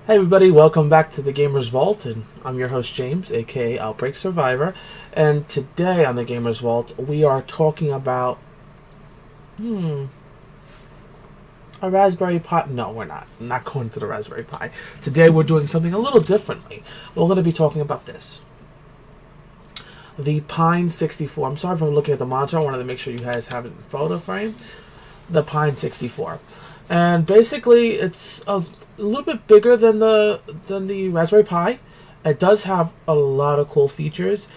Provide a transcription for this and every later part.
Hey everybody, welcome back to the Gamers Vault, and I'm your host James, aka Outbreak Survivor. And today on the Gamers Vault, we are talking about a Raspberry Pi. No, we're not. Not going to the Raspberry Pi. Today we're doing something a little differently. We're going to be talking about this. The Pine64. I'm sorry if I'm looking at the monitor. I wanted to make sure you guys have it in photo frame. The Pine64. And basically it's a little bit bigger than the Raspberry Pi. It does have a lot of cool features,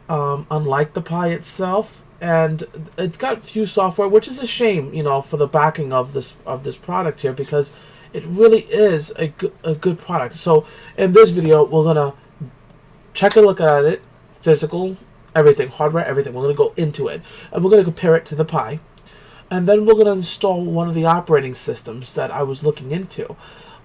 unlike the Pi itself, and it's got few software, which is a shame, for the backing of this product here, because it really is a good product. So in this video, we're gonna check a look at it, physical, everything, hardware, everything. We're gonna go into it, and we're gonna compare it to the Pi. And then we're going to install one of the operating systems that I was looking into.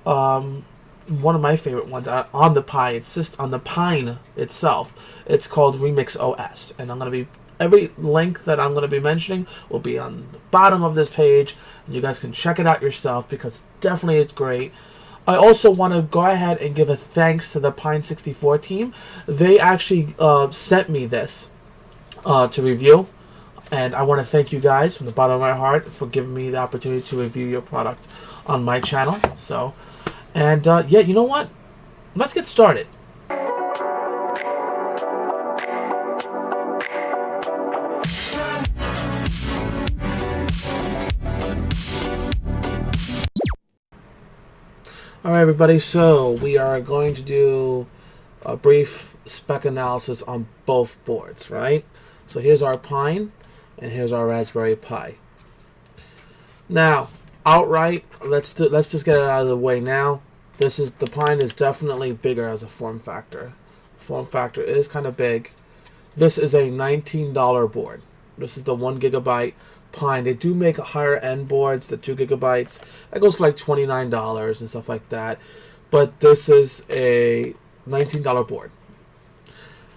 One of my favorite ones on the Pi, on the Pine itself. It's called Remix OS, and I'm going to be every link that I'm going to be mentioning will be on the bottom of this page. And you guys can check it out yourself because definitely it's great. I also want to go ahead and give a thanks to the Pine64 team. They actually sent me this to review. And I want to thank you guys from the bottom of my heart for giving me the opportunity to review your product on my channel. So, and yeah, you know what? Let's get started. Alright everybody, so we are going to do a brief spec analysis on both boards, right? So here's our Pine. And here's our Raspberry Pi. Now, outright, let's just get it out of the way now. The Pine is definitely bigger as a form factor. Form factor is kind of big. This is a $19 board. This is the 1 gigabyte Pine. They do make higher end boards, the 2 gigabytes. That goes for like $29 and stuff like that. But this is a $19 board.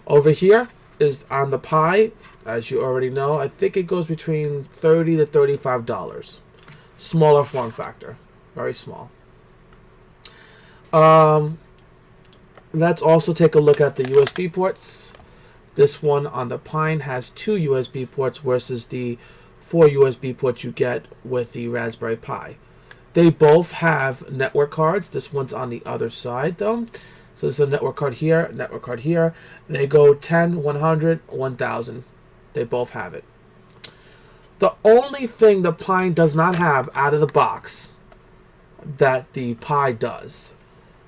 Over here is on the Pi. As you already know, I think it goes between $30 to $35. Smaller form factor. Very small. Let's also take a look at the USB ports. This one on the Pine has 2 USB ports versus the 4 USB ports you get with the Raspberry Pi. They both have network cards. This one's on the other side though. So this is a network card here, network card here. They go 10, 100, 1000. They both have it. The only thing the Pine does not have out of the box that the Pi does,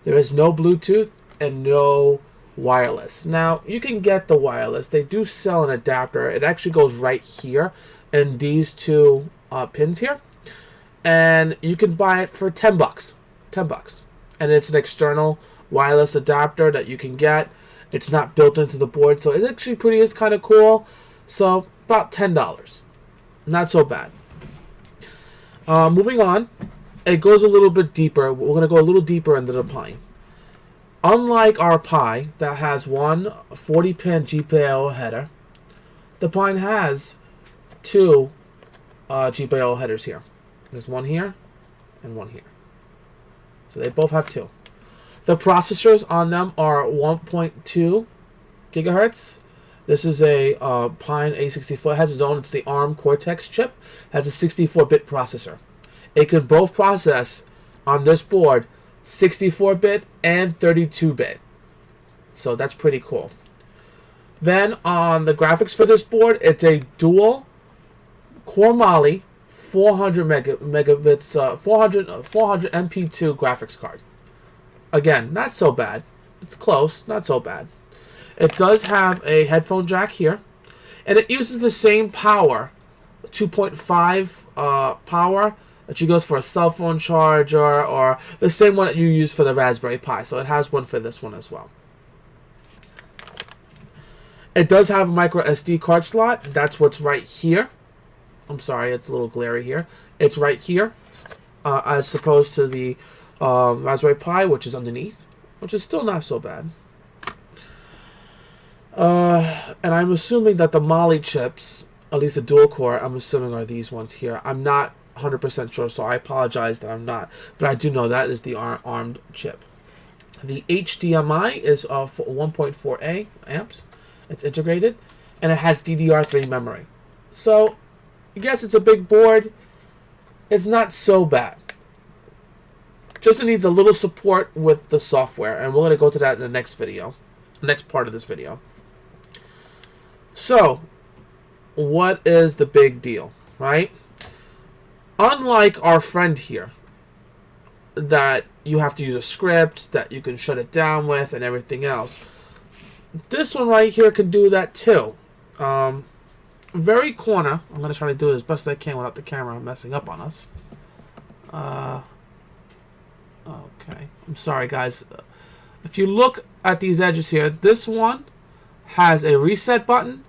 there is no Bluetooth and no wireless. Now, you can get the wireless. They do sell an adapter. It actually goes right here in these two pins here. And you can buy it for 10 bucks. 10 bucks. And it's an external wireless adapter that you can get. It's not built into the board, so it actually is kind of cool. So about $10. Not so bad. Moving on, it goes a little bit deeper. We're going to go a little deeper into the Pine. Unlike our Pi that has one 40-pin GPIO header, the Pine has 2 GPIO headers here. There's one here and one here. So they both have 2. The processors on them are 1.2 gigahertz. This is a Pine A64. It has its own. It's the ARM Cortex chip. It has a 64-bit processor. It can both process on this board 64-bit and 32-bit. So that's pretty cool. Then on the graphics for this board, it's a dual Core Mali 400 megabits, 400 MP2 graphics card. Again, not so bad. It's close, not so bad. It does have a headphone jack here, and it uses the same power, 2.5 power that you goes for a cell phone charger, or the same one that you use for the Raspberry Pi. So it has one for this one as well. It does have a micro SD card slot. That's what's right here. I'm sorry, it's a little glary here. It's right here, as opposed to the Raspberry Pi, which is underneath, which is still not so bad. And I'm assuming that the Mali chips, at least the dual core, I'm assuming are these ones here. I'm not 100% sure, so I apologize that I'm not. But I do know that is the ARMed chip. The HDMI is for 1.4A amps. It's integrated, and it has DDR3 memory. So, I guess it's a big board. It's not so bad. Just needs a little support with the software, and we're going to go to that in the next video, next part of this video. So, what is the big deal, right? Unlike our friend here, that you have to use a script that you can shut it down with and everything else, this one right here can do that too. Very corner, I'm going to try to do it as best I can without the camera messing up on us. Okay, I'm sorry guys. If you look at these edges here, this one has a reset button.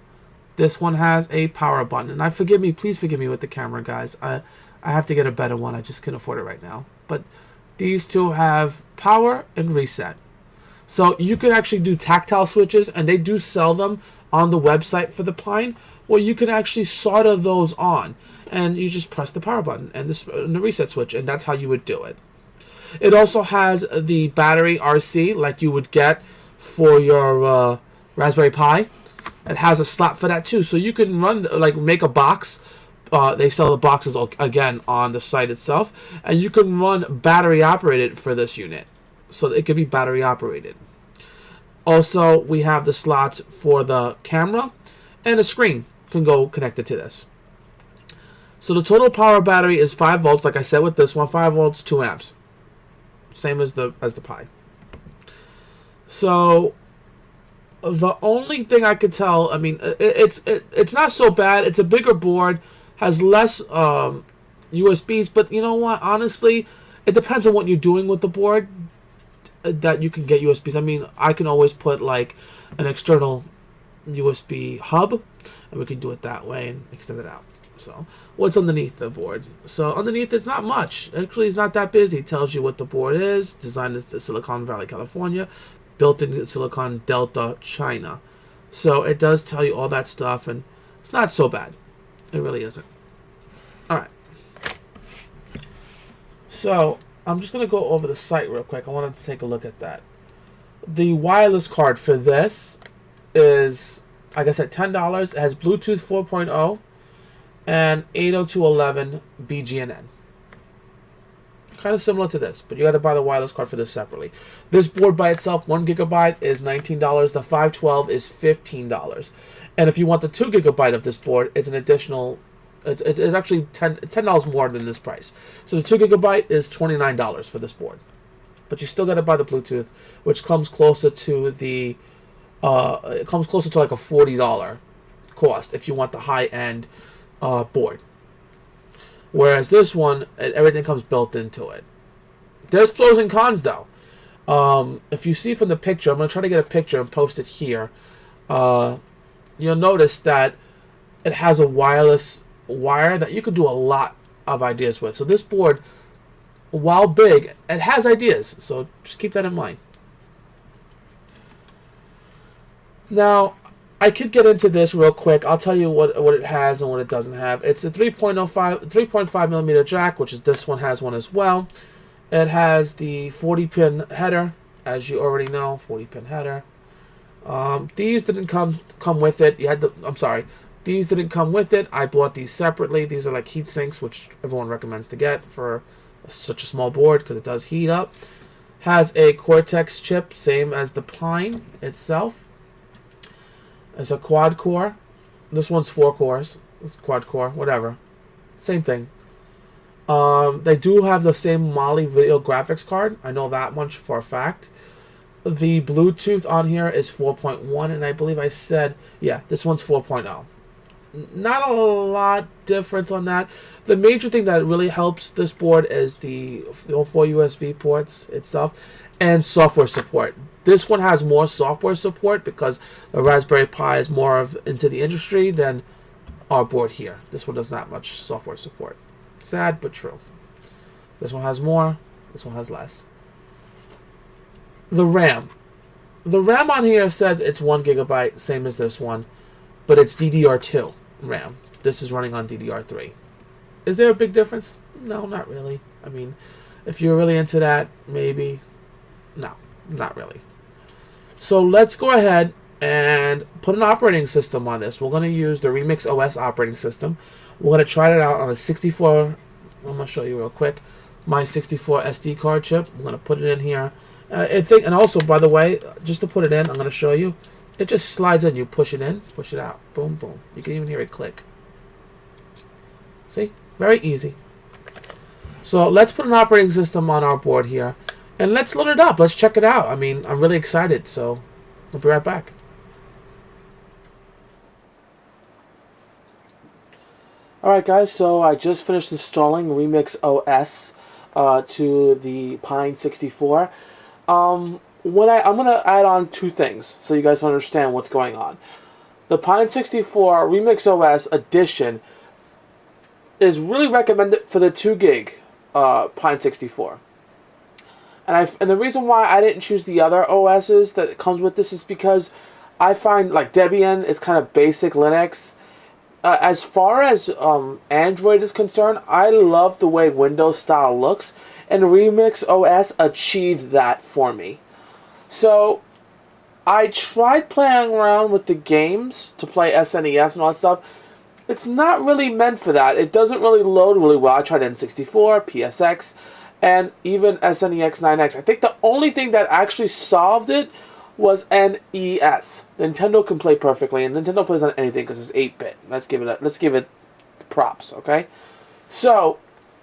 This one has a power button. And please forgive me with the camera, guys. I have to get a better one. I just can't afford it right now. But these two have power and reset. So you can actually do tactile switches, and they do sell them on the website for the Pine, where you can actually solder those on. And you just press the power button and the reset switch, and that's how you would do it. It also has the battery RC like you would get for your Raspberry Pi. It has a slot for that too, so you can run, like, make a box. They sell the boxes again on the site itself, and you can run battery operated for this unit, so it can be battery operated. Also, we have the slots for the camera, and the screen can go connected to this. So the total power battery is 5 volts, like I said with this one, 5 volts, 2 amps. Same as the Pi. So the only thing I could tell, I mean, it's not so bad. It's a bigger board, has less USBs, but you know what? Honestly, it depends on what you're doing with the board that you can get USBs. I mean, I can always put like an external USB hub, and we can do it that way and extend it out. So, what's underneath the board? So, underneath, it's not much. Actually, it's not that busy. It tells you what the board is. Designed in Silicon Valley, California. Built in Silicon Delta, China. So, it does tell you all that stuff, and it's not so bad. It really isn't. Alright. So, I'm just going to go over the site real quick. I wanted to take a look at that. The wireless card for this is, like I said, $10. It has Bluetooth 4.0. And 802.11 BGNN. Kind of similar to this, but you got to buy the wireless card for this separately. This board by itself, 1 gigabyte, is $19. The 512 is $15. And if you want the 2 gigabyte of this board, it's an additional. It's actually $10 more than this price. So the 2 gigabyte is $29 for this board. But you still got to buy the Bluetooth, which comes closer to the. It comes closer to like a $40 cost if you want the high end. Board. Whereas this one, everything comes built into it. There's pros and cons though. If you see from the picture, I'm going to try to get a picture and post it here. You'll notice that it has a wireless wire that you could do a lot of ideas with. So this board, while big, it has ideas. So just keep that in mind. Now, I could get into this real quick. I'll tell you what it has and what it doesn't have. It's a 3.5 millimeter jack, which is this one has one as well. It has the 40-pin header, as you already know, 40-pin header. These didn't come with it. These didn't come with it. I bought these separately. These are like heat sinks, which everyone recommends to get for such a small board because it does heat up. Has a Cortex chip, same as the Pine itself. It's a quad core. This one's 4 cores. It's quad core, whatever. Same thing. They do have the same Mali video graphics card. I know that much for a fact. The Bluetooth on here is 4.1, and I believe I said, yeah, this one's 4.0. Not a lot difference on that. The major thing that really helps this board is the 4 USB ports itself and software support. This one has more software support because the Raspberry Pi is more into the industry than our board here. This one does not much software support. Sad, but true. This one has more. This one has less. The RAM. The RAM on here says it's 1 gigabyte, same as this one, but it's DDR2 RAM. This is running on DDR3. Is there a big difference? No, not really. I mean, if you're really into that, maybe. No. Not really. So let's go ahead and put an operating system on this. We're going to use the Remix OS operating system. We're going to try it out on a 64. I'm going to show you real quick. My 64 SD card chip. I'm going to put it in here. And also, by the way, just to put it in, I'm going to show you. It just slides in. You push it in, push it out. Boom, boom. You can even hear it click. See? Very easy. So let's put an operating system on our board here. And let's load it up. Let's check it out. I mean, I'm really excited. So I'll be right back. Alright guys, so I just finished installing Remix OS to the Pine64. I'm going to add on two things so you guys understand what's going on. The Pine64 Remix OS edition is really recommended for the 2 gig Pine64. And the reason why I didn't choose the other OSs that comes with this is because I find like Debian is kind of basic Linux. As far as Android is concerned, I love the way Windows style looks, and Remix OS achieved that for me. So I tried playing around with the games to play SNES and all that stuff. It's not really meant for that. It doesn't really load really well. I tried N64, PSX, and even SNEX 9X. I think the only thing that actually solved it was NES. Nintendo can play perfectly, and Nintendo plays on anything because it's 8-bit. Let's give it props, okay? So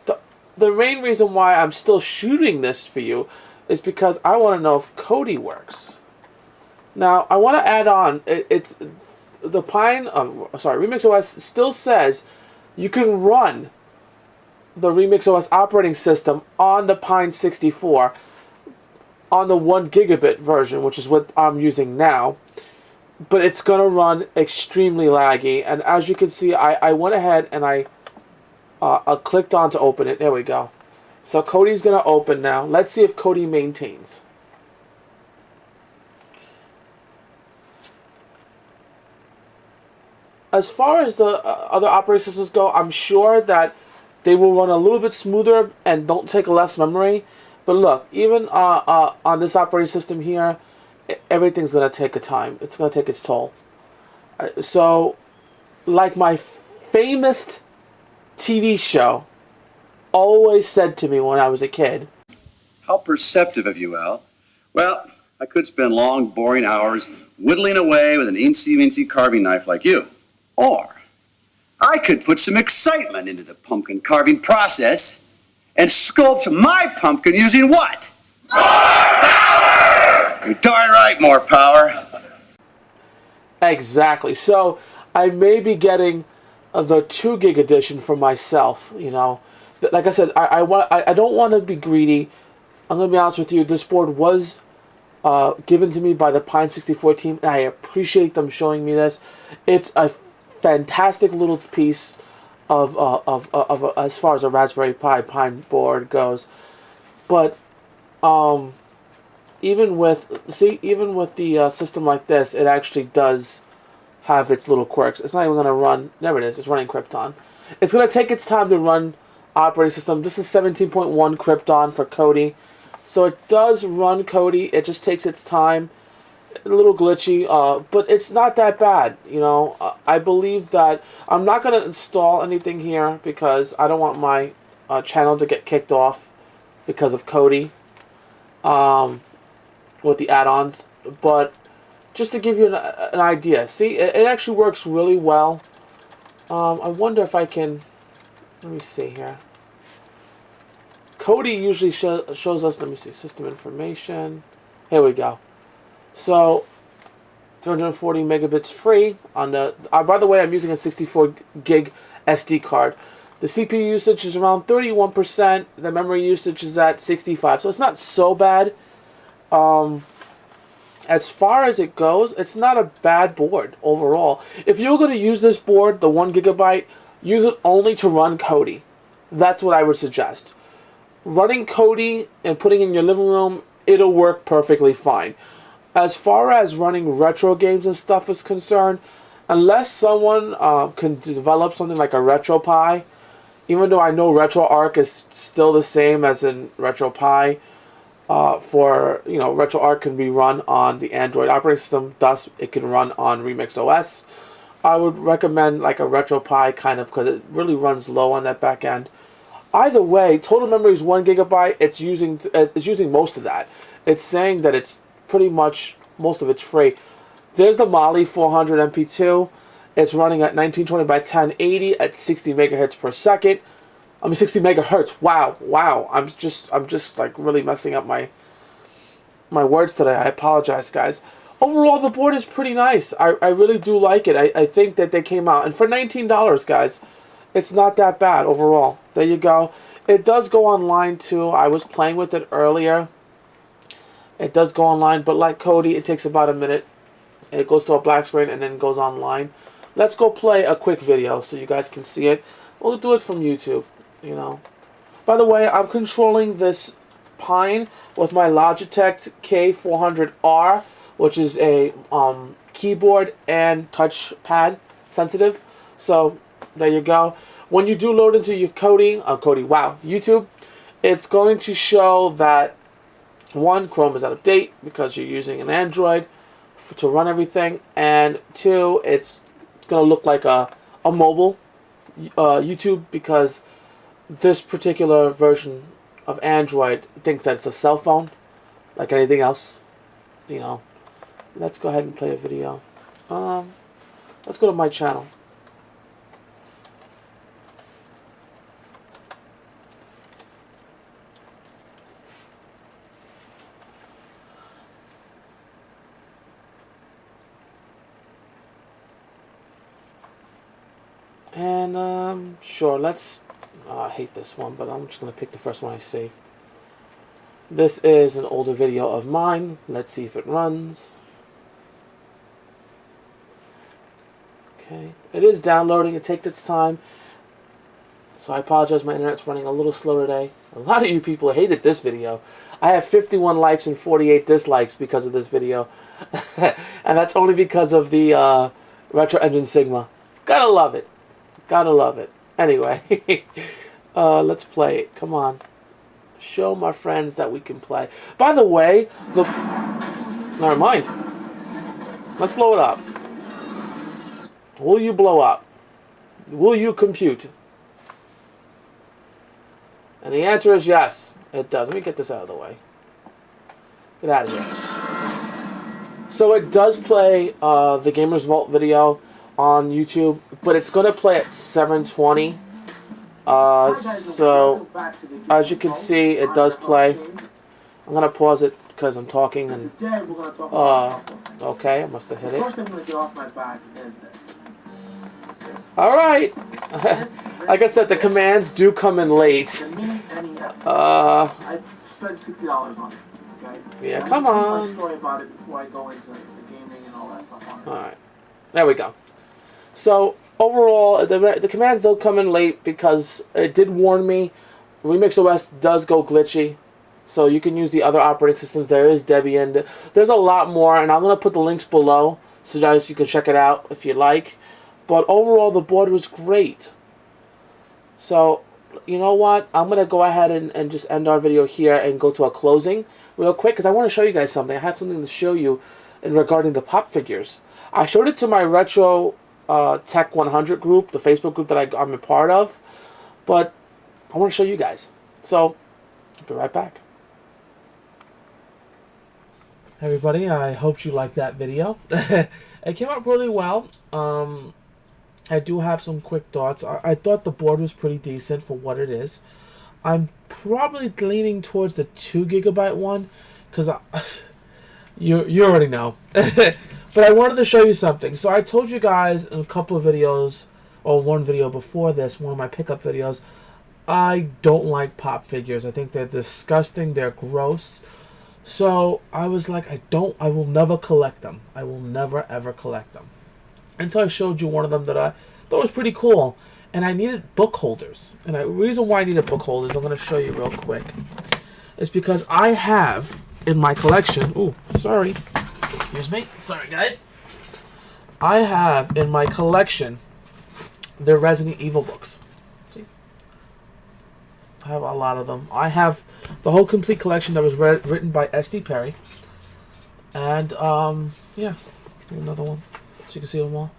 the main reason why I'm still shooting this for you is because I want to know if Kodi works. Now I want to add on. It's the Remix OS still says you can run the Remix OS operating system on the Pine64 on the 1 gigabit version, which is what I'm using now, but it's going to run extremely laggy. And as you can see, I went ahead and I clicked on to open it. There we go. So Kodi's going to open now. Let's see if Kodi maintains. As far as the other operating systems go, I'm sure that they will run a little bit smoother and don't take less memory. But look, even on this operating system here, everything's going to take a time. It's going to take its toll. So, like my famous TV show always said to me when I was a kid. How perceptive of you, Al. Well, I could spend long, boring hours whittling away with an eensy-weensy carving knife like you. Or I could put some excitement into the pumpkin carving process and sculpt my pumpkin using what? More power! You're darn right, more power. Exactly. So I may be getting the 2 gig edition for myself. You know, like I said, I don't want to be greedy. I'm gonna be honest with you. This board was given to me by the Pine64 team, and I appreciate them showing me this. It's a fantastic little piece of as far as a Raspberry Pi Pine board goes, but even with the system like this, it actually does have its little quirks. It's not even going to run. There it is. It's running Krypton. It's going to take its time to run operating system. This is 17.1 Krypton for Kodi, so it does run Kodi. It just takes its time. A little glitchy, but it's not that bad. You know, I believe that I'm not going to install anything here because I don't want my channel to get kicked off because of Kodi with the add-ons. But just to give you an idea, see, it actually works really well. I wonder if I can. Let me see here. Kodi usually shows us. Let me see, system information. Here we go. So, 240 megabits free on the. By the way, I'm using a 64 gig SD card. The CPU usage is around 31%. The memory usage is at 65%. So it's not so bad. As far as it goes, it's not a bad board overall. If you're going to use this board, the 1 gigabyte, use it only to run Kodi. That's what I would suggest. Running Kodi and putting it in your living room, it'll work perfectly fine. As far as running retro games and stuff is concerned, unless someone can develop something like a RetroPie, even though I know RetroArch is still the same as in RetroPie, for, you know, RetroArch can be run on the Android operating system, thus it can run on Remix OS. I would recommend like a RetroPie kind of, because it really runs low on that back end. Either way, total memory is 1 gigabyte. It's using most of that. It's saying that it's pretty much most of it's free. There's the Mali 400 MP2. It's running at 1920 by 1080 at 60 megahertz per second. I mean 60 megahertz. Wow. I'm just like really messing up my words today. I apologize, guys. Overall, the board is pretty nice. I really do like it. I think that they came out, and for $19, guys, it's not that bad overall. There you go. It does go online too. I was playing with it earlier. It does go online, but like Cody, it takes about a minute. It goes to a black screen and then goes online. Let's go play a quick video so you guys can see it. We'll do it from YouTube, you know. By the way, I'm controlling this Pine with my Logitech K400R, which is a keyboard and touchpad sensitive. So there you go. When you do load into your YouTube, it's going to show that 1, Chrome is out of date because you're using an Android to run everything, and 2, it's going to look like a mobile YouTube because this particular version of Android thinks that it's a cell phone, like anything else, you know. Let's go ahead and play a video. Let's go to my channel. And sure, let's I hate this one, but I'm just gonna pick the first one I see. This is an older video of mine. Let's see if it runs. Okay, it is downloading. It takes its time, so I apologize. My internet's running a little slow today. A lot of you people hated this video. I have 51 likes and 48 dislikes because of this video, and that's only because of the Retro Engine Sigma. Gotta love it. Gotta love it. Anyway, let's play it. Come on. Show my friends that we can play. By the way, never mind. Let's blow it up. Will you blow up? Will you compute? And the answer is yes. It does. Let me get this out of the way. Get out of here. So it does play the Gamers Vault video on YouTube, but it's going to play at 720. So as you can see, it does play. I'm going to pause it because I'm talking. And okay, I must have hit it. First thing I'm going to get off my back is this. All right. Like I said, the commands do come in late. I spent $60 on it. Okay. Yeah, come on. My story about it before I go into the gaming and all that stuff on it. All right. There we go. So overall, the commands don't come in late because it did warn me. Remix OS does go glitchy, so you can use the other operating systems. There is Debian. There's a lot more, and I'm gonna put the links below so guys you can check it out if you like. But overall, the board was great. So you know what? I'm gonna go ahead and just end our video here and go to a closing real quick because I want to show you guys something. I have something to show you in regarding the pop figures. I showed it to my Retro Tech 100 group, the Facebook group that I'm a part of, but I want to show you guys. So, I'll be right back. Hey everybody, I hope you liked that video. It came out really well. I do have some quick thoughts. I thought the board was pretty decent for what it is. I'm probably leaning towards the 2 gigabyte one, because you already know. But I wanted to show you something. So I told you guys in a couple of videos, or one video before this, one of my pickup videos, I don't like pop figures. I think they're disgusting. They're gross. So I was like, I will never collect them. I will never ever collect them. Until I showed you one of them that I thought was pretty cool. And I needed book holders. And the reason why I needed book holders, I'm going to show you real quick, is because I have in my collection, ooh, sorry. Excuse me. Sorry, guys. I have in my collection the Resident Evil books. See? I have a lot of them. I have the whole complete collection that was written by S.D. Perry. And, yeah. Another one. So you can see them all.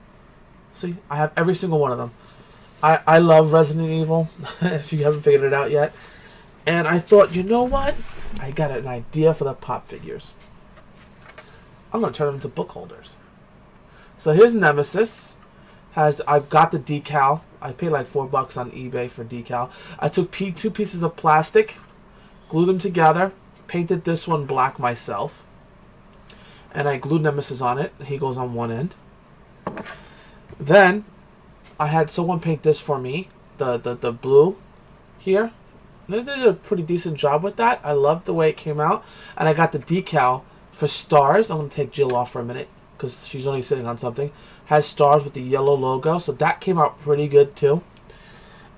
See? I have every single one of them. I love Resident Evil, if you haven't figured it out yet. And I thought, you know what? I got an idea for the pop figures. I'm going to turn them into book holders. So here's Nemesis. I've got the decal. I paid like $4 on eBay for decal. I took two pieces of plastic, glued them together, painted this one black myself, and I glued Nemesis on it. He goes on one end. Then I had someone paint this for me, the blue here. They did a pretty decent job with that. I loved the way it came out, and I got the decal for stars. I'm gonna take Jill off for a minute because she's only sitting on something. Has stars with the yellow logo, so that came out pretty good too.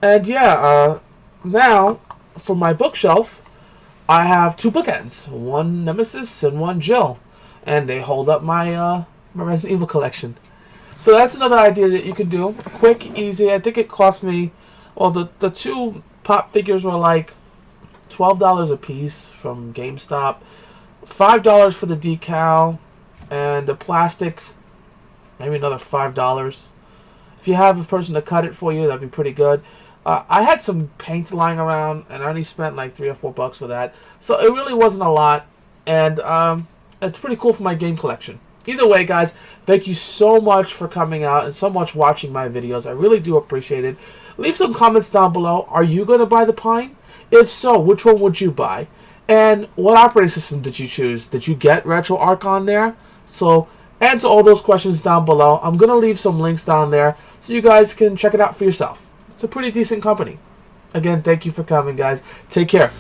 And yeah, now for my bookshelf, I have two bookends, one Nemesis and one Jill, and they hold up my my Resident Evil collection. So that's another idea that you can do, quick, easy. I think it cost me, well, the two pop figures were like $12 a piece from GameStop, $5 for the decal, and the plastic, maybe another $5. If you have a person to cut it for you, that'd be pretty good. I had some paint lying around, and I only spent like $3 or $4 for that. So it really wasn't a lot, and it's pretty cool for my game collection. Either way, guys, thank you so much for coming out and so much watching my videos. I really do appreciate it. Leave some comments down below. Are you going to buy the Pine? If so, which one would you buy? And what operating system did you choose? Did you get RetroArch on there? So answer all those questions down below. I'm going to leave some links down there so you guys can check it out for yourself. It's a pretty decent company. Again, thank you for coming, guys. Take care.